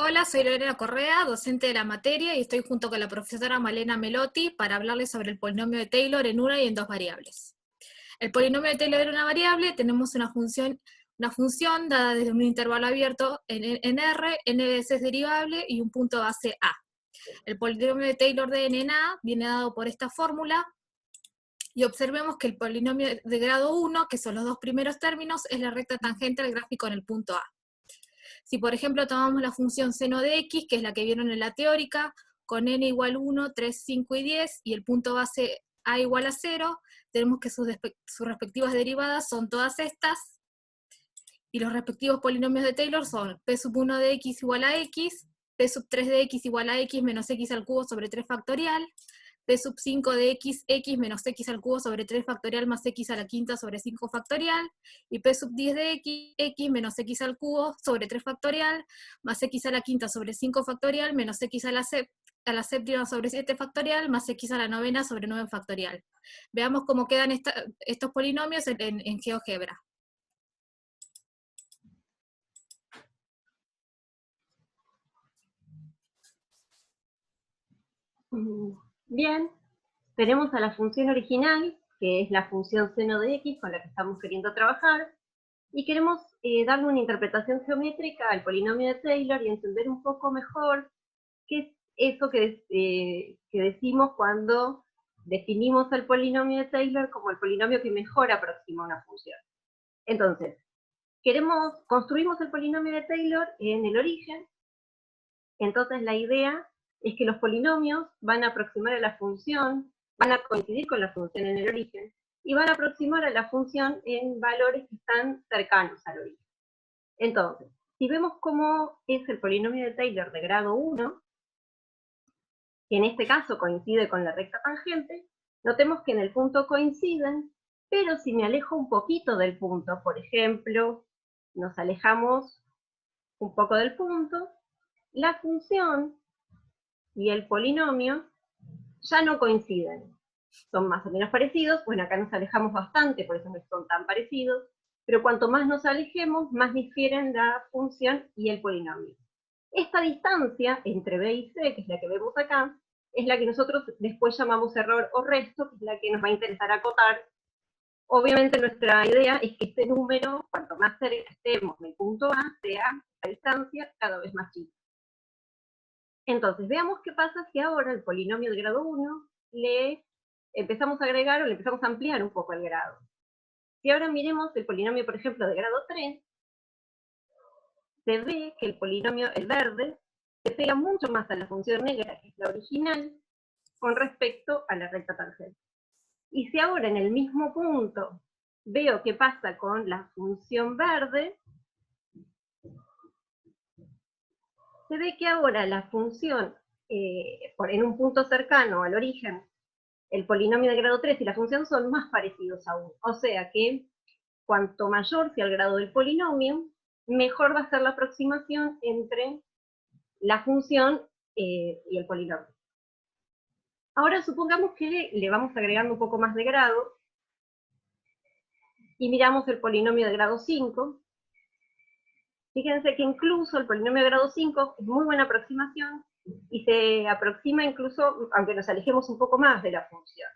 Hola, soy Lorena Correa, docente de la materia, y estoy junto con la profesora Malena Melotti para hablarles sobre el polinomio de Taylor en una y en dos variables. El polinomio de Taylor en una variable tenemos una función dada desde un intervalo abierto en R, n veces derivable y un punto base A. El polinomio de Taylor de n en A viene dado por esta fórmula, y observemos que el polinomio de grado 1, que son los dos primeros términos, es la recta tangente al gráfico en el punto A. Si por ejemplo tomamos la función seno de x, que es la que vieron en la teórica, con n igual 1, 3, 5 y 10, y el punto base a igual a 0, tenemos que sus respectivas derivadas son todas estas, y los respectivos polinomios de Taylor son p sub 1 de x igual a x, p sub 3 de x igual a x menos x al cubo sobre 3 factorial, p sub 5 de x, x menos x al cubo sobre 3 factorial más x a la quinta sobre 5 factorial, y p sub 10 de x, x menos x al cubo sobre 3 factorial, más x a la quinta sobre 5 factorial, menos x a la séptima sobre 7 factorial, más x a la novena sobre 9 factorial. Veamos cómo quedan estos polinomios en GeoGebra. Bien, tenemos a la función original, que es la función seno de x con la que estamos queriendo trabajar, y queremos darle una interpretación geométrica al polinomio de Taylor y entender un poco mejor qué es eso que decimos cuando definimos al polinomio de Taylor como el polinomio que mejor aproxima una función. Entonces, construimos el polinomio de Taylor en el origen. Entonces la idea es que los polinomios van a aproximar a la función, van a coincidir con la función en el origen, y van a aproximar a la función en valores que están cercanos al origen. Entonces, si vemos cómo es el polinomio de Taylor de grado 1, que en este caso coincide con la recta tangente, notemos que en el punto coinciden, pero si me alejo un poquito del punto, por ejemplo, nos alejamos un poco del punto, la función y el polinomio ya no coinciden. Son más o menos parecidos, bueno, acá nos alejamos bastante, por eso no son tan parecidos, pero cuanto más nos alejemos, más difieren la función y el polinomio. Esta distancia entre b y c, que es la que vemos acá, es la que nosotros después llamamos error o resto, que es la que nos va a interesar acotar. Obviamente nuestra idea es que este número, cuanto más cerca estemos del punto A, sea la distancia cada vez más chica. Entonces, veamos qué pasa si ahora el polinomio de grado 1 le empezamos a agregar o le empezamos a ampliar un poco el grado. Si ahora miremos el polinomio, por ejemplo, de grado 3, se ve que el polinomio, el verde, se pega mucho más a la función negra, que es la original, con respecto a la recta tangente. Y si ahora en el mismo punto veo qué pasa con la función verde, se ve que ahora la función, en un punto cercano al origen, el polinomio de grado 3 y la función son más parecidos aún. O sea que cuanto mayor sea el grado del polinomio, mejor va a ser la aproximación entre la función y el polinomio. Ahora supongamos que le vamos agregando un poco más de grado y miramos el polinomio de grado 5. Fíjense que incluso el polinomio de grado 5 es muy buena aproximación y se aproxima incluso, aunque nos alejemos un poco más de la función.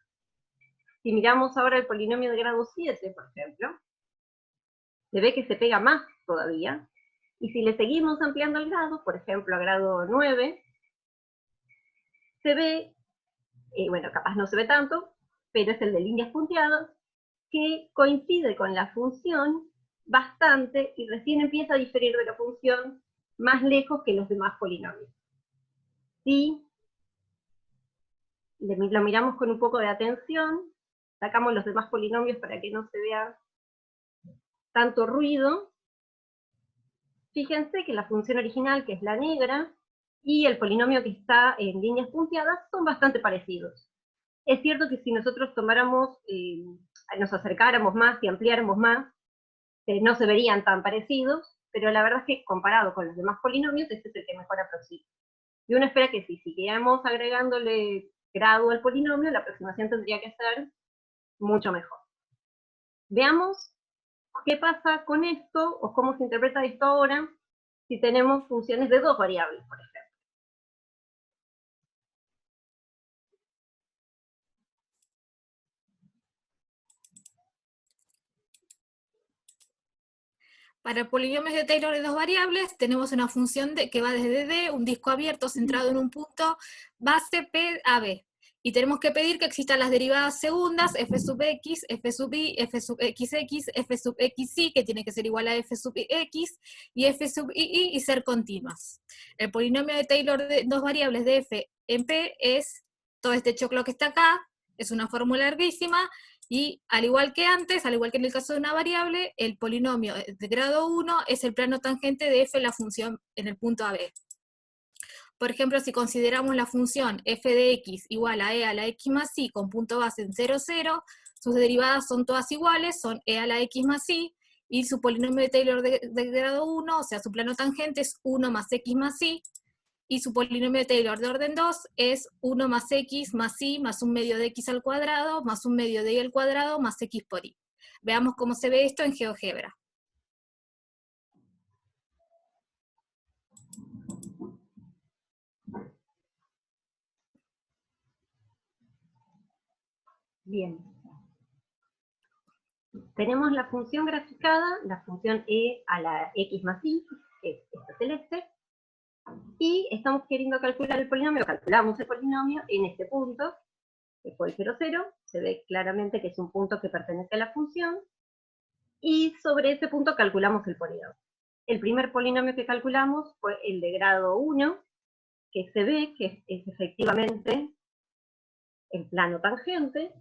Si miramos ahora el polinomio de grado 7, por ejemplo, se ve que se pega más todavía, y si le seguimos ampliando el grado, por ejemplo a grado 9, se ve, bueno, capaz no se ve tanto, pero es el de líneas punteadas, que coincide con la función bastante y recién empieza a diferir de la función más lejos que los demás polinomios. Si lo miramos con un poco de atención, sacamos los demás polinomios para que no se vea tanto ruido. Fíjense que la función original, que es la negra, y el polinomio que está en líneas punteadas son bastante parecidos. Es cierto que si nosotros tomáramos, nos acercáramos más y ampliáramos más, no se verían tan parecidos, pero la verdad es que comparado con los demás polinomios, este es el que mejor aproxima. Y uno espera que si siguiéramos agregándole grado al polinomio, la aproximación tendría que ser mucho mejor. Veamos qué pasa con esto, o cómo se interpreta esto ahora, si tenemos funciones de 2 variables, por ejemplo. Para polinomios de Taylor de 2 variables, tenemos una función que va desde D, un disco abierto centrado en un punto base P a B. Y tenemos que pedir que existan las derivadas segundas, f sub x, f sub y, f sub xx, f sub xy, que tiene que ser igual a f sub x, y f sub y ser continuas. El polinomio de Taylor de 2 variables de f en P es todo este choclo que está acá, es una fórmula larguísima, y al igual que antes, al igual que en el caso de una variable, el polinomio de grado 1 es el plano tangente de f en la función en el punto AB. Por ejemplo, si consideramos la función f de x igual a e a la x más y con punto base en 0, 0, sus derivadas son todas iguales, son e a la x más y, y su polinomio de Taylor de grado 1, o sea, su plano tangente es 1 más x más y su polinomio de Taylor de orden 2 es 1 más x más y más un medio de x al cuadrado más un medio de y al cuadrado más x por y. Veamos cómo se ve esto en GeoGebra. Bien. Tenemos la función graficada, la función e a la x más y, que es esta celeste, y estamos queriendo calcular el polinomio, calculamos el polinomio en este punto, que fue el 0, 0, se ve claramente que es un punto que pertenece a la función, y sobre ese punto calculamos el polinomio. El primer polinomio que calculamos fue el de grado 1, que se ve que es efectivamente el plano tangente,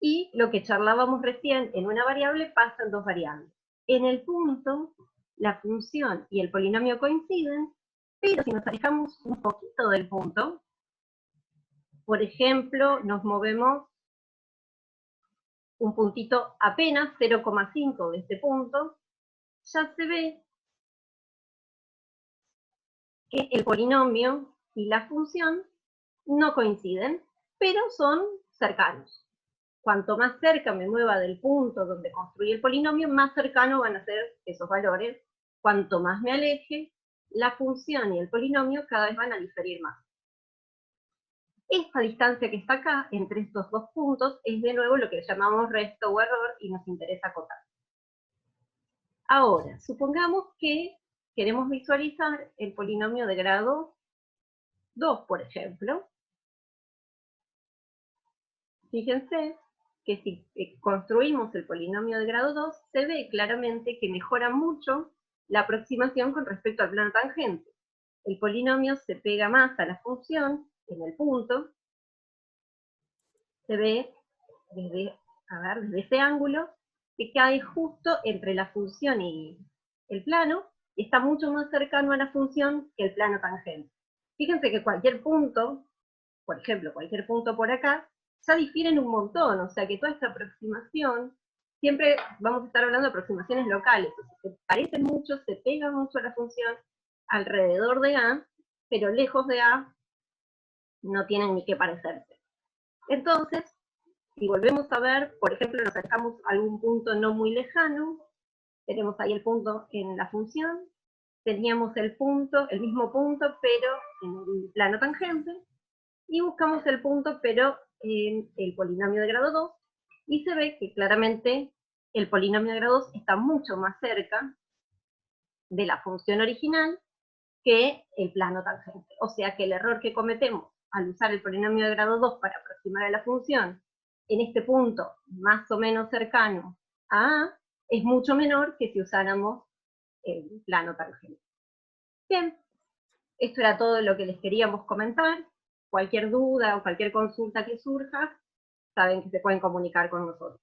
y lo que charlábamos recién en una variable pasa en 2 variables. En el punto, la función y el polinomio coinciden, pero si nos alejamos un poquito del punto, por ejemplo, nos movemos un puntito apenas 0,5 de este punto, ya se ve que el polinomio y la función no coinciden, pero son cercanos. Cuanto más cerca me mueva del punto donde construí el polinomio, más cercano van a ser esos valores. Cuanto más me aleje, la función y el polinomio cada vez van a diferir más. Esta distancia que está acá, entre estos dos puntos, es de nuevo lo que llamamos resto o error y nos interesa acotar. Ahora, supongamos que queremos visualizar el polinomio de grado 2, por ejemplo. Fíjense que si construimos el polinomio de grado 2, se ve claramente que mejora mucho la aproximación con respecto al plano tangente. El polinomio se pega más a la función en el punto, se ve desde ese ángulo que cae justo entre la función y el plano, y está mucho más cercano a la función que el plano tangente. Fíjense que cualquier punto, por ejemplo, cualquier punto por acá, ya difieren un montón, o sea que toda esta aproximación, siempre vamos a estar hablando de aproximaciones locales, o sea, se parecen mucho, se pegan mucho a la función alrededor de A, pero lejos de A no tienen ni qué parecerse. Entonces, si volvemos a ver, por ejemplo, nos acercamos a algún punto no muy lejano, tenemos ahí el punto en la función, teníamos el mismo punto, pero en el plano tangente, y buscamos el punto, pero en el polinomio de grado 2, y se ve que claramente el polinomio de grado 2 está mucho más cerca de la función original que el plano tangente. O sea que el error que cometemos al usar el polinomio de grado 2 para aproximar a la función en este punto más o menos cercano a A, es mucho menor que si usáramos el plano tangente. Bien, esto era todo lo que les queríamos comentar. Cualquier duda o cualquier consulta que surja, saben que se pueden comunicar con nosotros.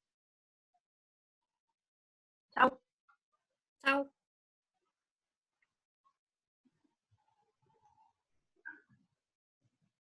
Chao. Chao.